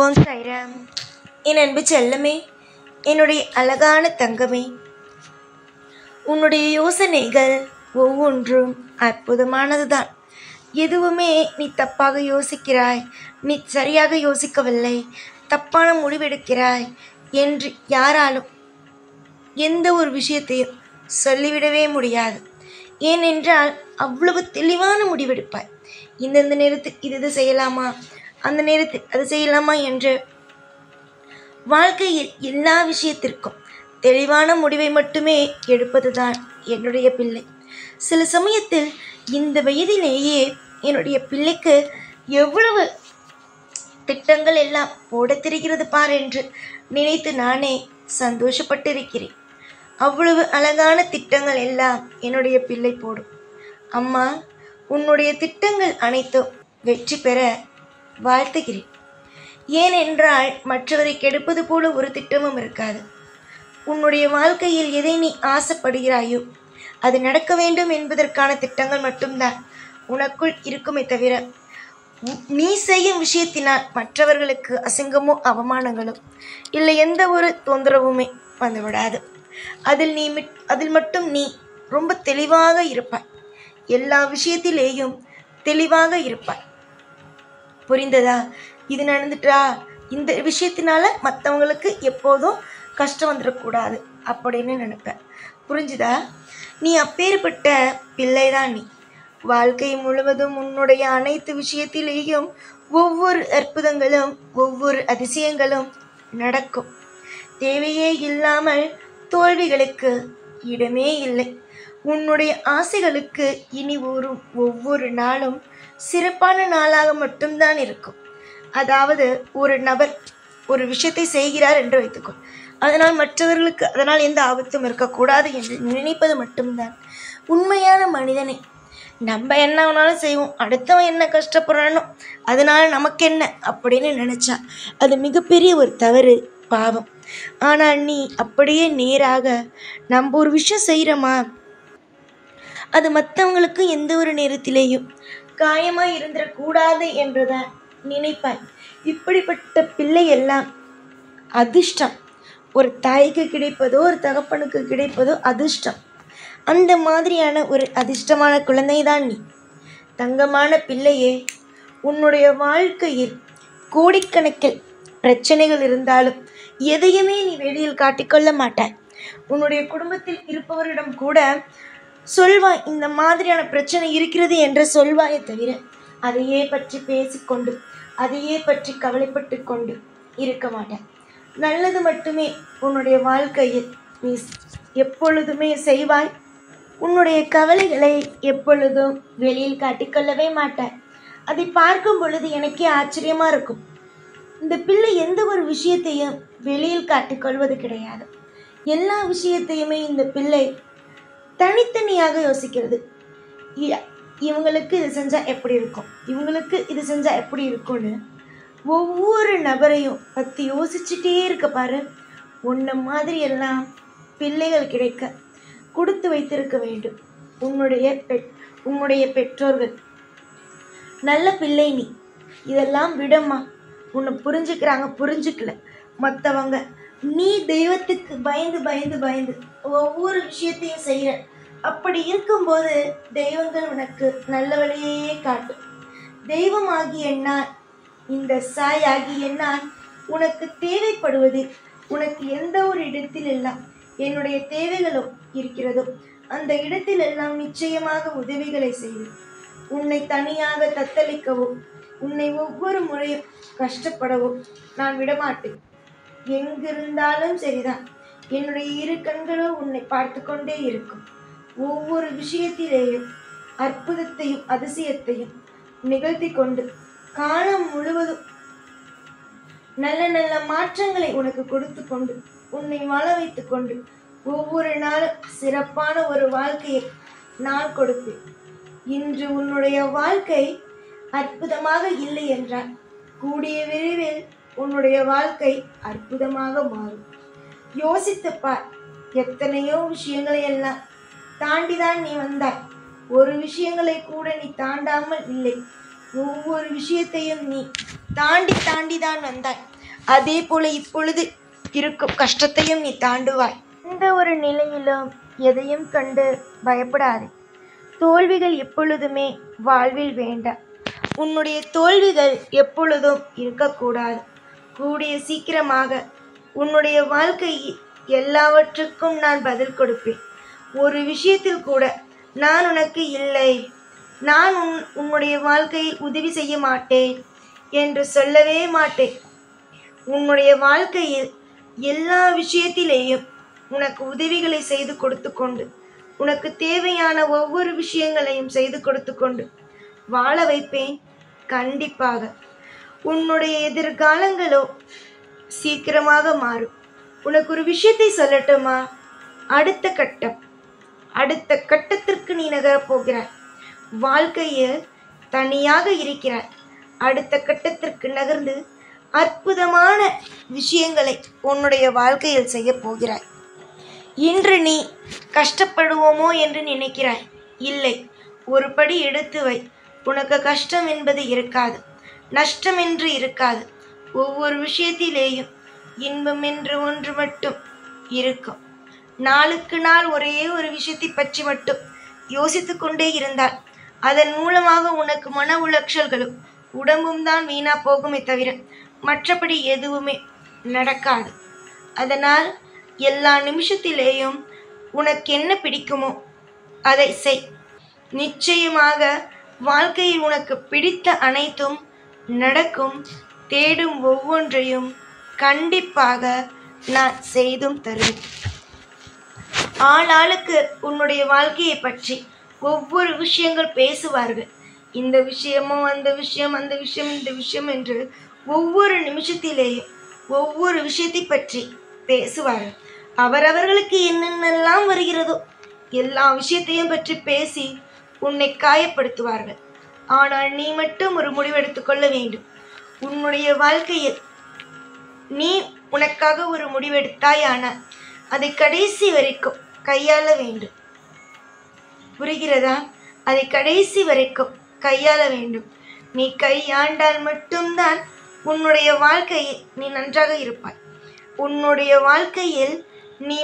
ஓம் சாய்ராம். என் அன்பு செல்லமே, என்னுடைய அழகான தங்கமே, உன்னுடைய யோசனைகள் ஒவ்வொன்றும் அற்புதமானதுதான். எதுவுமே நீ தப்பாக யோசிக்கிறாய், நீ சரியாக யோசிக்கவில்லை, தப்பான முடிவெடுக்கிறாய் என்று யாராலும் எந்த ஒரு விஷயத்தையும் சொல்லிவிடவே முடியாது. ஏனென்றால் அவ்வளவு தெளிவான முடிவெடுப்பாய். இந்தந்த நேரத்தில் இது செய்யலாமா, அந்த நேரத்தில் அது செய்யலாமா என்று வாழ்க்கையில் எல்லா விஷயத்திற்கும் தெளிவான முடிவை மட்டுமே எடுப்பதுதான் என்னுடைய பிள்ளை. சில சமயத்தில் இந்த வயதிலேயே என்னுடைய பிள்ளைக்கு எவ்வளவு திட்டங்கள் எல்லாம் போட தெரிகிறது பார் என்று நினைத்து நானே சந்தோஷப்பட்டிருக்கிறேன். அவ்வளவு அழகான திட்டங்கள் எல்லாம் என்னுடைய பிள்ளை போடும். அம்மா, உன்னுடைய திட்டங்கள் அனைத்தும் வெற்றி பெற வாழ்த்துகிறேன். ஏனென்றால் மற்றவரை கெடுப்பது போல ஒரு திட்டமும் இருக்காது. உன்னுடைய வாழ்க்கையில் எதை நீ ஆசைப்படுகிறாயோ அது நடக்க வேண்டும் என்பதற்கான திட்டங்கள் மட்டும்தான் உனக்குள் இருக்குமே தவிர நீ செய்யும் விஷயத்தினால் மற்றவர்களுக்கு அசிங்கமோ அவமானங்களோ இல்லை எந்த ஒரு தொந்தரவுமே வந்துவிடாது. அதில் மட்டும் நீ ரொம்ப தெளிவாக இருப்பாய். எல்லா விஷயத்திலேயும் தெளிவாக இருப்பாய். புரிந்ததா? இது நடந்துட்டா இந்த விஷயத்தினால மற்றவங்களுக்கு எப்போதும் கஷ்டம் வந்துடக்கூடாது அப்படின்னு நினைப்பேன். புரிஞ்சுதா? நீ அப்பேற்பட்ட பிள்ளைதான். நீ வாழ்க்கை முழுவதும் உன்னுடைய அனைத்து விஷயத்திலேயும் ஒவ்வொரு அற்புதங்களும் ஒவ்வொரு அதிசயங்களும் நடக்கும். தேவையே இல்லாமல் தோல்விகளுக்கு இடமே இல்லை. உன்னுடைய ஆசைகளுக்கு இனி ஒவ்வொரு நாளும் சிறப்பான நாளாக மட்டும்தான் இருக்கும். அதாவது ஒரு நபர் ஒரு விஷயத்தை செய்கிறார் என்று வைத்துக்கொள். அதனால் மற்றவர்களுக்கு அதனால் எந்த ஆபத்தும் இருக்கக்கூடாது என்று நினைப்பது மட்டும்தான் உண்மையான மனிதனை. நம்ம என்ன வேணாலும் செய்வோம், அடுத்தவன் என்ன கஷ்டப்படுறானோ அதனால நமக்கு என்ன அப்படின்னு நினைச்சா அது மிகப்பெரிய ஒரு தவறு, பாவம். ஆனால் நீ அப்படியே நேராக நம்ம ஒரு விஷயம் செய்கிறோமா, அது மற்றவங்களுக்கு எந்த ஒரு நேரத்திலேயும் காயமாக இருந்துடக்கூடாது என்றுதான் நினைப்பாய். இப்படிப்பட்ட பிள்ளை எல்லாம் அதிர்ஷ்டம். ஒரு தாய்க்கு கிடைப்பதோ ஒரு தகப்பனுக்கு கிடைப்பதோ அதிர்ஷ்டம். அந்த மாதிரியான ஒரு அதிர்ஷ்டமான குழந்தை தான் நீ. தங்கமான பிள்ளையே, உன்னுடைய வாழ்க்கையில் கோடிக்கணக்கில் பிரச்சனைகள் இருந்தாலும் எதையுமே நீ வெளியில் காட்டிக்கொள்ள மாட்டாய். உன்னுடைய குடும்பத்தில் இருப்பவரிடம் கூட சொல்வாய், இந்த மாதிரியான பிரச்சனை இருக்கிறது என்று சொல்வாயே தவிர அதையே பற்றி பேசிக்கொண்டு அதையே பற்றி கவலைப்பட்டு கொண்டு இருக்க மாட்டாய். நல்லது மட்டுமே உன்னுடைய வாழ்க்கையில் நீ எப்பொழுதுமே செய்வாய். உன்னுடைய கவலைகளை எப்பொழுதும் வெளியில் காட்டிக்கொள்ளவே மாட்டாய். அதை பார்க்கும் பொழுது எனக்கே ஆச்சரியமாக இருக்கும். இந்த பிள்ளை எந்த ஒரு விஷயத்தையும் வெளியில் காட்டிக்கொள்வது கிடையாது. எல்லா விஷயத்தையுமே இந்த பிள்ளை தனித்தனியாக யோசிக்கிறது. இவங்களுக்கு இது செஞ்சால் எப்படி இருக்கும், இவங்களுக்கு இது செஞ்சால் எப்படி இருக்கும்னு ஒவ்வொரு நபரையும் பற்றி யோசிச்சுட்டே இருக்க பாரு. உன்னை மாதிரி எல்லாம் பிள்ளைகள் கிடைக்க கொடுத்து வைத்திருக்க வேண்டும் உன்னுடைய பெற்றோர்கள். நல்ல பிள்ளை நீ. இதெல்லாம் விடம்மா. உன்னை புரிஞ்சுக்கிறாங்க, புரிஞ்சுக்கல மற்றவங்க. நீ தெய்வத்துக்கு பயந்து பயந்து பயந்து ஒவ்வொரு விஷயத்தையும் செய்கிற. அப்படி இருக்கும்போது தெய்வங்கள் உனக்கு நல்ல வழியே காட்டும். தெய்வம் ஆகிய நான், இந்த சாய் ஆகிய நான் உனக்கு தேவைப்படுவது, உனக்கு எந்த ஒரு இடத்தில் எல்லாம் என்னுடைய தேவைகளும் இருக்கிறதோ அந்த இடத்தில் எல்லாம் நிச்சயமாக உதவிகளை செய்வேன். உன்னை தனியாக தத்தளிக்கவோ உன்னை ஒவ்வொரு முறையும் கஷ்டப்படவோ நான் விடமாட்டேன். எங்கிருந்தாலும் சரிதான், என்னுடைய இரு கண்களும் உன்னை பார்த்து கொண்டே இருக்கும். ஒவ்வொரு விஷயத்திலேயும் அற்புதத்தையும் அதிசயத்தையும் நிகழ்த்தி கொண்டு காலம் முழுவதும் நல்ல நல்ல மாற்றங்களை உனக்கு கொடுத்து கொண்டு உன்னை வாழ வைத்து கொண்டு ஒவ்வொரு நாளும் சிறப்பான ஒரு வாழ்க்கையை நான் கொடுப்பேன். இன்று உன்னுடைய வாழ்க்கை அற்புதமாக இல்லை என்றால் கூடிய விரைவில் உன்னுடைய வாழ்க்கை அற்புதமாக மாறும். யோசித்துப்பார். எத்தனையோ விஷயங்களை எல்லாம் தாண்டிதான் நீ வந்தாய். ஒரு விஷயங்களை கூட நீ தாண்டாமல் இல்லை. ஒவ்வொரு விஷயத்தையும் நீ தாண்டி தாண்டி தான் வந்தாய். அதே போல இப்பொழுது இருக்கும் கஷ்டத்தையும் நீ தாண்டுவாய். எந்த ஒரு நிலையிலும் எதையும் கண்டு பயப்படாதே. தோல்விகள் எப்பொழுதுமே வாழ்வில் வேண்டாம். உன்னுடைய தோல்விகள் எப்பொழுதும் இருக்கக்கூடாது. கூடிய சீக்கிரமாக உன்னுடைய வாழ்க்கையில் எல்லாவற்றுக்கும் நான் பதில் கொடுப்பேன். ஒரு விஷயத்தில் கூட நான் உனக்கு இல்லை, நான் உன்னுடைய வாழ்க்கையில் உதவி செய்ய மாட்டேன் என்று சொல்லவே மாட்டேன். உன்னுடைய வாழ்க்கையில் எல்லா விஷயத்திலேயும் உனக்கு உதவிகளை செய்து கொடுத்து கொண்டு, உனக்கு தேவையான ஒவ்வொரு விஷயங்களையும் செய்து கொடுத்து கொண்டு வாழ வைப்பேன். கண்டிப்பாக உன்னுடைய எதிர்காலங்களோ சீக்கிரமாக மாறும். உனக்கு ஒரு விஷயத்தை சொல்லட்டுமா? அடுத்த கட்டத்திற்கு நீ நகரப் போகிறாய். வாழ்க்கையில் தனியாக இருக்கிறாய். அடுத்த கட்டத்திற்கு நகர்ந்து அற்புதமான விஷயங்களை உன்னுடைய வாழ்க்கையில் செய்ய போகிறாய். இன்று நீ கஷ்டப்படுவோமோ என்று நினைக்கிறாய். இல்லை, ஒரு படி எடுத்து வை. உனக்கு கஷ்டம் என்பது இருக்காது, நஷ்டம் என்று இருக்காது. ஒவ்வொரு விஷயத்திலேயும் இன்பம் என்று ஒன்று மட்டும் இருக்கும். நாளுக்கு நாள் ஒரே ஒரு விஷயத்தை பற்றி மட்டும் யோசித்து கொண்டே இருந்தால் அதன் மூலமாக உனக்கு மன உளைச்சல்களும் உடம்பும் தான் வீணா போகுமே தவிர மற்றபடி எதுவுமே நடக்காது. அதனால் எல்லா நிமிஷத்திலேயும் உனக்கு என்ன பிடிக்குமோ அதை செய். நிச்சயமாக வாழ்க்கையில் உனக்கு பிடித்த அனைத்தும் நடக்கும். தேடும் ஒவ்வொன்றையும் கண்டிப்பாக நான் செய்தும் தருவேன். ஆளாளுக்கு உன்னுடைய வாழ்க்கையை பற்றி ஒவ்வொரு விஷயங்கள் பேசுவார்கள். இந்த விஷயமோ அந்த விஷயம், அந்த விஷயம், இந்த விஷயம் என்று ஒவ்வொரு நிமிஷத்திலேயும் ஒவ்வொரு விஷயத்தை பற்றி பேசுவார்கள். அவரவர்களுக்கு என்னென்னலாம் வருகிறதோ எல்லா விஷயத்தையும் பற்றி பேசி உன்னை காயப்படுத்துவார்கள். ஆனால் நீ மட்டும் ஒரு முடிவெடுத்துக் கொள்ள வேண்டும். உன்னுடைய வாழ்க்கையில் நீ உனக்காக ஒரு முடிவெடுத்தாயானால் அதை கடைசி வரைக்கும் கையாள வேண்டும். புரிகிறதா? அதை கடைசி வரைக்கும் கையாள வேண்டும். நீ கையாண்டால் மட்டும்தான் உன்னுடைய வாழ்க்கையில் நீ நன்றாக இருப்பாய். உன்னுடைய வாழ்க்கையில் நீ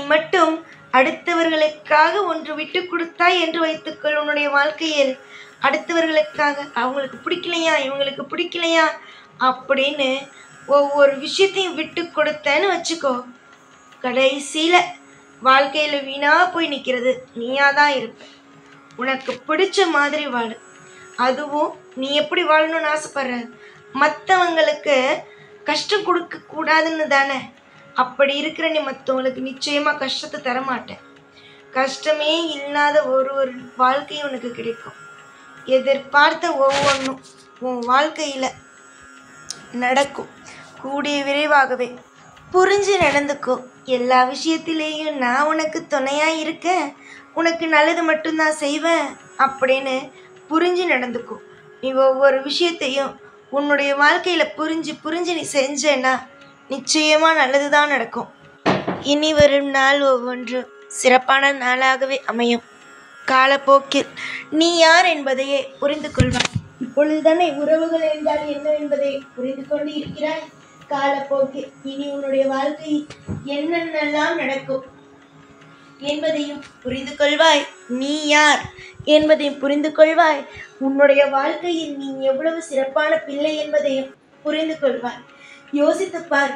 மட்டும் அடுத்தவர்களுக்காக ஒன்று விட்டு கொடுத்தாய் என்று வைத்துக்கொள். உன்னுடைய வாழ்க்கையில் அடுத்தவர்களுக்காக அவங்களுக்கு பிடிக்கலையா, இவங்களுக்கு பிடிக்கலையா அப்படின்னு ஒவ்வொரு விஷயத்தையும் விட்டு கொடுத்தேன்னு வச்சுக்கோ, கடைசியில வாழ்க்கையில வீணா போய் நிற்கிறது நீயாதான் இருப்ப. உனக்கு பிடிச்ச மாதிரி வாழு. அதுவும் நீ எப்படி வாழணும்னு ஆசைப்படுற? மற்றவங்களுக்கு கஷ்டம் கொடுக்க கூடாதுன்னு தானே. அப்படி இருக்கிற நீ மற்றவங்களுக்கு நிச்சயமா கஷ்டத்தை தரமாட்டேன். கஷ்டமே இல்லாத ஒரு வாழ்க்கை உனக்கு கிடைக்கும். எதிர்பார்த்த ஒவ்வொன்றும் உன் வாழ்க்கையில நடக்கும். கூடிய விரைவாகவே புரிஞ்சு நடந்துக்கோ. எல்லா விஷயத்திலேயும் நான் உனக்கு துணையா இருக்கேன், உனக்கு நல்லது மட்டும்தான் செய்வேன் அப்படின்னு புரிஞ்சு நடந்துக்கோ. நீ ஒவ்வொரு விஷயத்தையும் உன்னுடைய வாழ்க்கையில புரிஞ்சு நீ செஞ்சேன்னா நிச்சயமா நல்லதுதான் நடக்கும். இனி வரும் நாள் ஒவ்வொன்றும் சிறப்பான நாளாகவே அமையும். காலப்போக்கில் நீ யார் என்பதையே புரிந்து கொள்வாய். இப்பொழுதுதானே உறவுகள் என்றால் என்ன என்பதை புரிந்து கொண்டு இருக்கிறாய். காலப்போக்கில் இனி உன்னுடைய வாழ்க்கையில் என்னென்னலாம் நடக்கும் என்பதையும் புரிந்து கொள்வாய். நீ யார் என்பதையும் புரிந்து கொள்வாய். உன்னுடைய வாழ்க்கையில் நீ எவ்வளவு சிறப்பான பிள்ளை என்பதையும் புரிந்து கொள்வாய். யோசித்து பார்,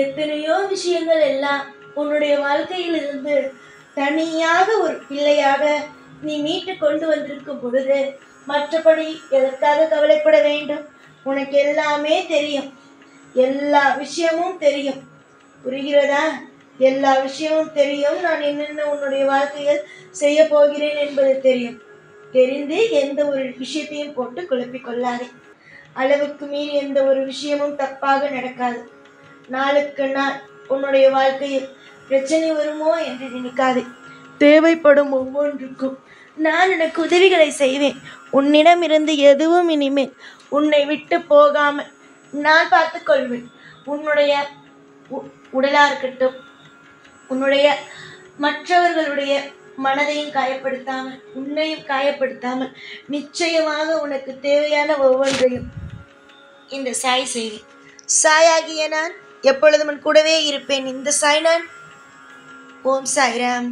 எத்தனையோ விஷயங்கள் எல்லாம் உன்னுடைய வாழ்க்கையிலிருந்து தனியாக ஒரு பிள்ளையாக நீ மீட்டு கொண்டு வந்திருக்கும் பொழுது மற்றபடி எதற்காக கவலைப்பட வேண்டும்? உனக்கு எல்லாமே தெரியும், எல்லா விஷயமும் தெரியும். புரிகிறதா? எல்லா விஷயமும் தெரியும். நான் என்னென்ன உன்னுடைய வாழ்க்கையில் செய்ய போகிறேன் என்பது தெரியும். தெரிந்து எந்த ஒரு விஷயத்தையும் போட்டு குழப்பிக் கொள்ளாதே. அளவுக்கு மீறி எந்த ஒரு விஷயமும் தப்பாக நடக்காது. நாளுக்கு நாள் உன்னுடைய வாழ்க்கையில் பிரச்சனை வருமோ என்று நினைக்காதே. தேவைப்படும் ஒவ்வொன்றுக்கும் நான் எனக்கு உதவிகளை செய்வேன். உன்னிடமிருந்து எதுவும் இனிமேல் உன்னை விட்டு போகாமல் நான் பார்த்துக் கொள்வேன். உன்னுடைய உடலா இருக்கட்டும், உன்னுடைய மற்றவர்களுடைய மனதையும் காயப்படுத்தாமல் உன்னையும் காயப்படுத்தாமல் நிச்சயமாக உனக்கு தேவையான ஒவ்வொன்றையும் இந்த சாய் செய்வேன். சாயாகிய நான் எப்பொழுதும் உன் கூடவே இருப்பேன். இந்த சாய் நான். ஓம் சாய்ராம்.